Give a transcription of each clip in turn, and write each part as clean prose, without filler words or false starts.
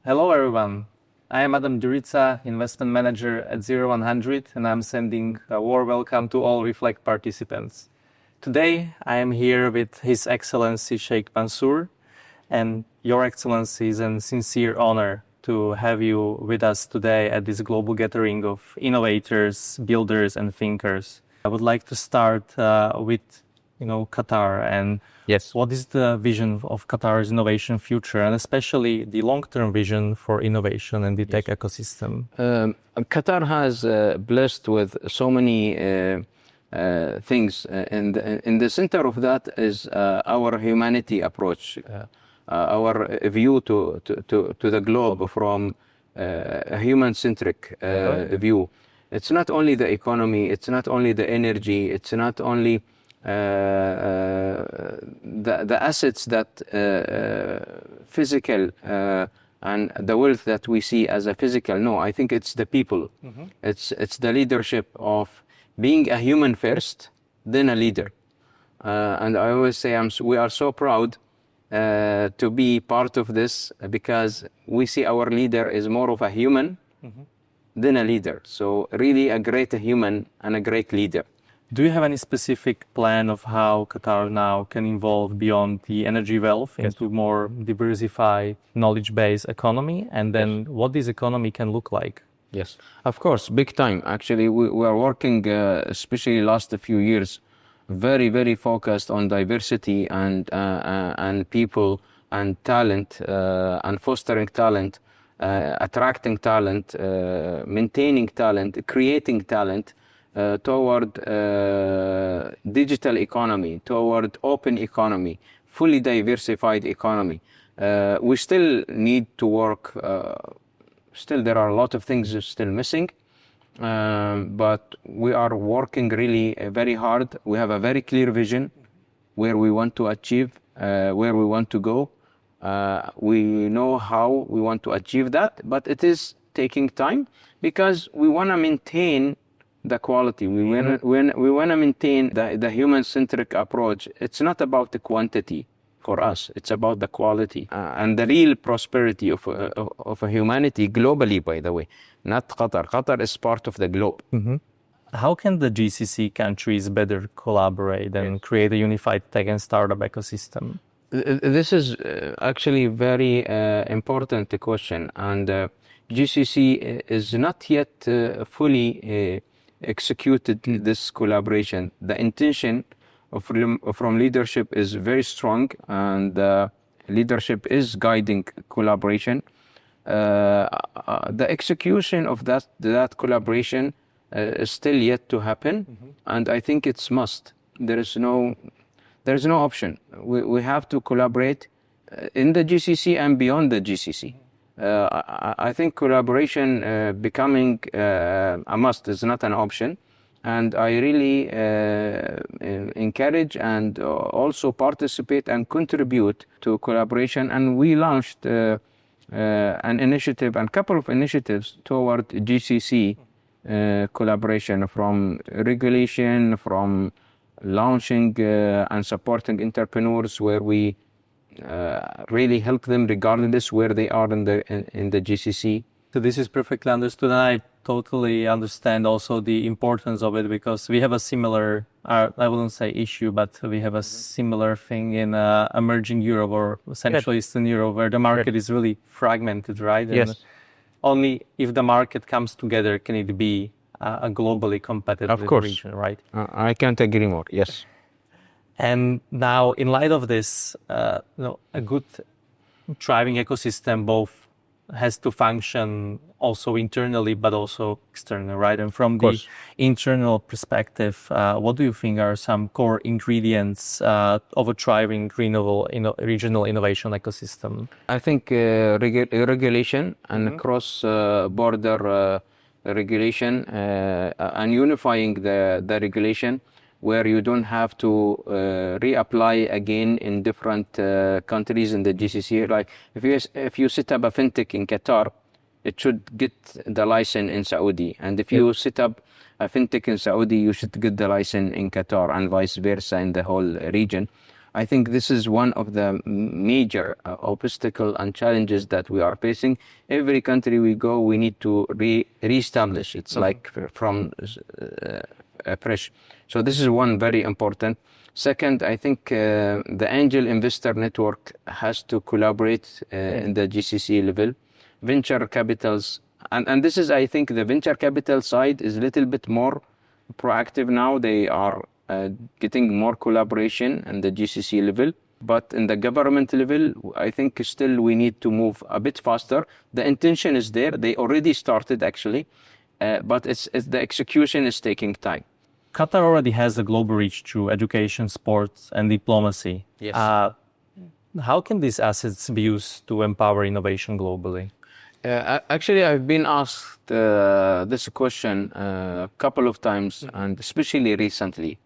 Hello, everyone. I am Adam Durica, investment manager at 0100, and I'm sending a warm welcome to all Reflect participants. Today, I am here with His Excellency Sheikh Mansoor, and Your Excellency is a sincere honor to have you with us today at this global gathering of innovators, builders, and thinkers. I would like to start with Qatar and Yes. what is the vision of Qatar's innovation future, and especially the long-term vision for innovation and the tech ecosystem? Qatar has blessed with so many things, and in the center of that is our humanity approach, our view to the globe from a human-centric view. It's not only the economy, it's not only the energy, it's not only the assets that physical and the wealth that we see as a physical. No, I think it's the people. It's the leadership of being a human first, then a leader. And I always say we are so proud to be part of this, because we see our leader is more of a human than a leader. So really a great human and a great leader. Do you have any specific plan of how Qatar now can evolve beyond the energy wealth into more diversified, knowledge-based economy? And then what this economy can look like? Yes, of course, big time. Actually, we are working, especially last few years, very, very focused on diversity and people and talent, and fostering talent, attracting talent, maintaining talent, creating talent, toward digital economy, toward open economy, fully diversified economy. We still need to work. Still, there are a lot of things still missing, but we are working really very hard. We have a very clear vision where we want to achieve, where we want to go. We know how we want to achieve that, but it is taking time because we want to maintain the quality. We want to maintain the human-centric approach. It's not about the quantity for us. It's about the quality and the real prosperity of a humanity globally, by the way, not Qatar. Qatar is part of the globe. How can the GCC countries better collaborate and create a unified tech and startup ecosystem? This is actually very important question, and GCC is not yet fully executed this collaboration. The intention from leadership is very strong, and leadership is guiding collaboration. The execution of that collaboration is still yet to happen, and I think it's must. There is no option. We have to collaborate in the GCC and beyond the GCC. I think collaboration becoming a must is not an option, and I really encourage and also participate and contribute to collaboration. And we launched an initiative and couple of initiatives toward GCC collaboration, from regulation, from launching and supporting entrepreneurs, where we really help them regardless where they are in the GCC. So this is perfectly understood, and I totally understand also the importance of it, because we have a similar, I wouldn't say issue, but we have a similar thing in emerging Europe or Central Eastern Europe, where the market is really fragmented, right? Yes. And only if the market comes together can it be a globally competitive region, right? I can't agree more. Yes. And now, in light of this, a good thriving ecosystem both has to function also internally, but also externally, right? And from the internal perspective, what do you think are some core ingredients of a thriving renewable regional innovation ecosystem? I think regulation and cross-border regulation and unifying the regulation, where you don't have to reapply again in different countries in the GCC. Like if you set up a fintech in Qatar, it should get the license in Saudi, and if you set up a fintech in Saudi, you should get the license in Qatar, and vice versa in the whole region. I think this is one of the major obstacle and challenges that we are facing. Every country we go, we need to reestablish. It's like from fresh. So this is one very important. Second, I think the angel investor network has to collaborate in the GCC level. Venture capitals, and this is, I think, the venture capital side is a little bit more proactive now. They are getting more collaboration in the GCC level. But in the government level, I think still we need to move a bit faster. The intention is there. They already started actually, but it's the execution is taking time. Qatar already has a global reach through education, sports, and diplomacy. Yes. How can these assets be used to empower innovation globally? Actually, I've been asked this question a couple of times, and especially recently.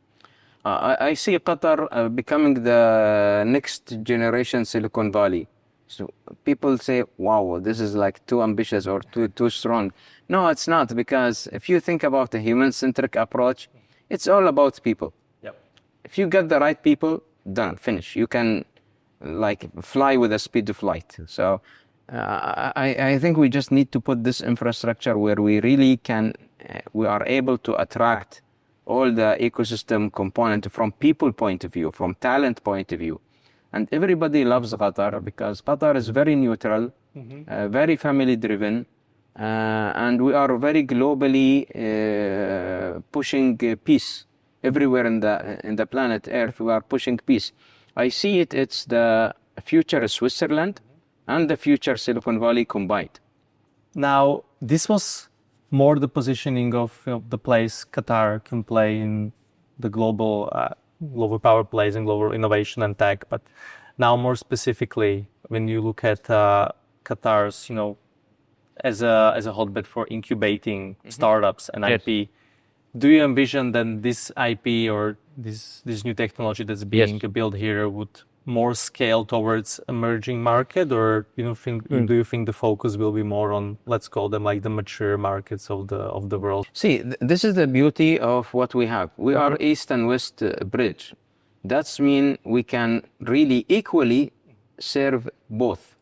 I see Qatar becoming the next generation Silicon Valley. So people say, wow, this is like too ambitious or too strong. No, it's not, because if you think about the human-centric approach, it's all about people. Yep. If you get the right people, done, finish. You can like fly with the speed of light. So I think we just need to put this infrastructure where we really can, we are able to attract all the ecosystem component from people point of view, from talent point of view. And everybody loves Qatar because Qatar is very neutral, very family driven, and we are very globally pushing peace. Everywhere in the planet Earth, we are pushing peace. I see it, it's the future Switzerland and the future Silicon Valley combined. Now, this was more the positioning of the place Qatar can play in the global power plays in global innovation and tech. But now, more specifically, when you look at Qatar's, as a hotbed for incubating startups and IP, do you envision that this IP or this new technology that's being built here would more scale towards emerging market, or do you think the focus will be more on, let's call them like the mature markets of the world? See, this is the beauty of what we have. We are East and West bridge. That's mean we can really equally serve both.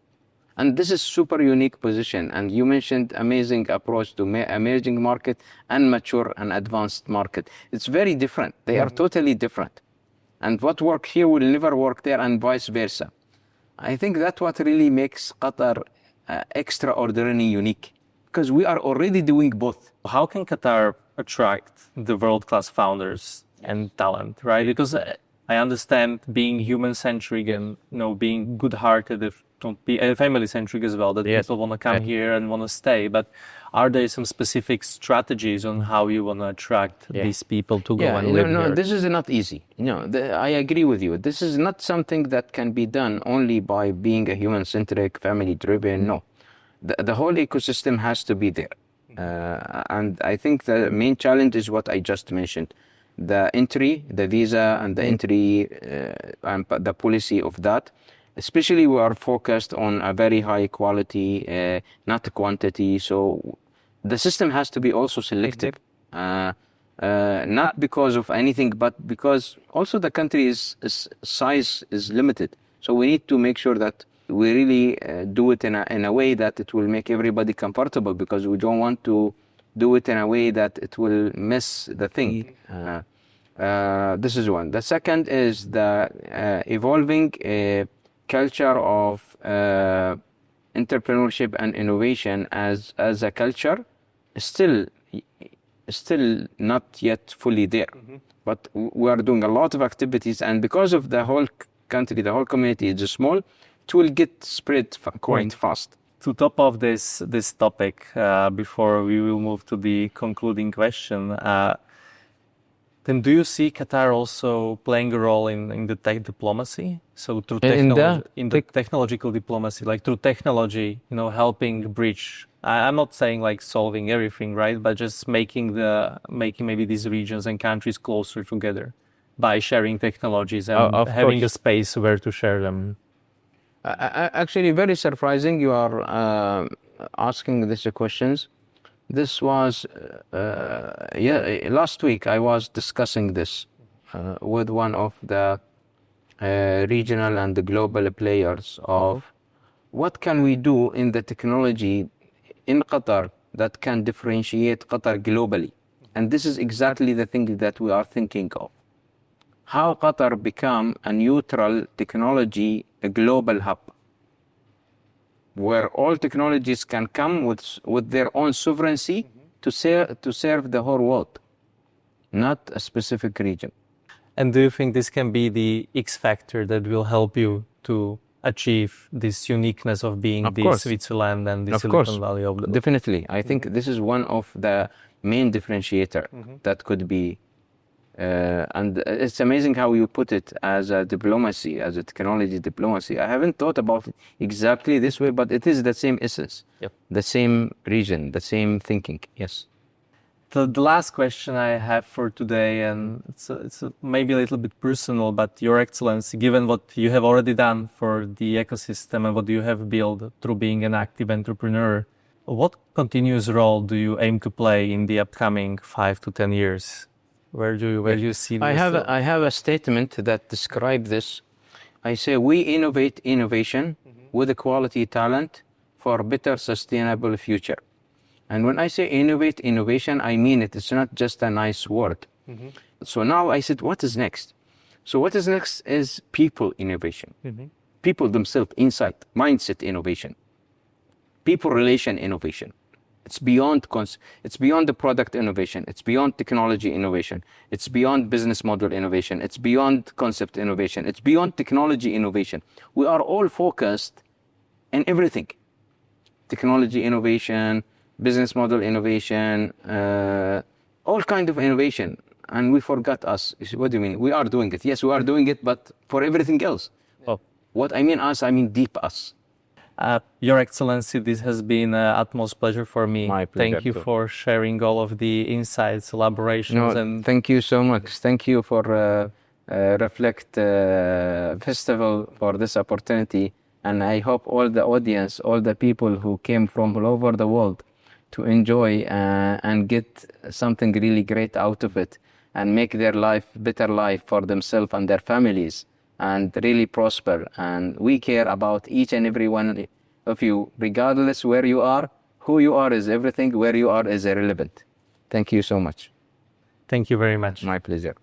And this is super unique position. And you mentioned amazing approach to emerging market and mature and advanced market. It's very different. They are totally different. And what work here will never work there, and vice versa. I think that's what really makes Qatar extraordinarily unique, because we are already doing both. How can Qatar attract the world-class founders and talent, right? Because I understand being human-centric and being good-hearted, family-centric as well, that people want to come here and want to stay. But are there some specific strategies on how you want to attract these people to go and live here? No, this is not easy. I agree with you. This is not something that can be done only by being a human-centric, family-driven. No, the whole ecosystem has to be there. And I think the main challenge is what I just mentioned. The entry, the visa and the entry and the policy of that. Especially we are focused on a very high quality, not quantity. So the system has to be also selective, not because of anything, but because also the country's size is limited. So we need to make sure that we really do it in a way that it will make everybody comfortable, because we don't want to do it in a way that it will mess the thing. This is one. The second is the evolving culture of entrepreneurship and innovation as a culture is still not yet fully there. But we are doing a lot of activities, and because of the whole country, the whole community is small, it will get spread quite fast. To top of this topic, before we will move to the concluding question, then do you see Qatar also playing a role in the tech diplomacy? So through technology, in the technological diplomacy, like through technology, helping bridge. I'm not saying like solving everything, right? But just making maybe these regions and countries closer together by sharing technologies and having a space where to share them. Actually, very surprising you are asking these questions. This was, last week I was discussing this with one of the regional and the global players of what can we do in the technology in Qatar that can differentiate Qatar globally. And this is exactly the thing that we are thinking of. How Qatar become a neutral technology, a global hub, where all technologies can come with their own sovereignty to serve the whole world, not a specific region. And do you think this can be the X factor that will help you to achieve this uniqueness of being Of the course. Switzerland and the Of Silicon course, Valley of the definitely. I think this is one of the main differentiator that could be, and it's amazing how you put it as a diplomacy, as a technology diplomacy. I haven't thought about it exactly this way, but it is the same essence, Yep. the same region, the same thinking. Yes. The last question I have for today, and it's maybe a little bit personal, but Your Excellency, given what you have already done for the ecosystem and what you have built through being an active entrepreneur, what continuous role do you aim to play in the upcoming 5 to 10 years? Where do you see I have a statement that describes this. I say we innovate innovation with a quality talent for a better sustainable future. And when I say innovate innovation, I mean it. It's not just a nice word. So now I said, what is next? So what is next is people innovation. People themselves inside, mindset innovation, people relation innovation. It's beyond it's beyond the product innovation. It's beyond technology innovation. It's beyond business model innovation. It's beyond concept innovation. It's beyond technology innovation. We are all focused in everything. Technology innovation, business model innovation, all kind of innovation. And we forgot us. What do you mean? We are doing it. Yes, we are doing it, but for everything else. Oh. What I mean us, I mean deep us. Your Excellency, this has been an utmost pleasure for me. My pleasure Thank you too. for sharing all of the insights, elaborations, No, and thank you so much. Thank you for Reflect Festival for this opportunity. And I hope all the audience, all the people who came from all over the world to enjoy and get something really great out of it and make their life better life for themselves and their families and really prosper. And we care about each and every one of you, regardless where you are. Who you are is everything. Where you are is irrelevant. Thank you so much. thank you very much. My pleasure.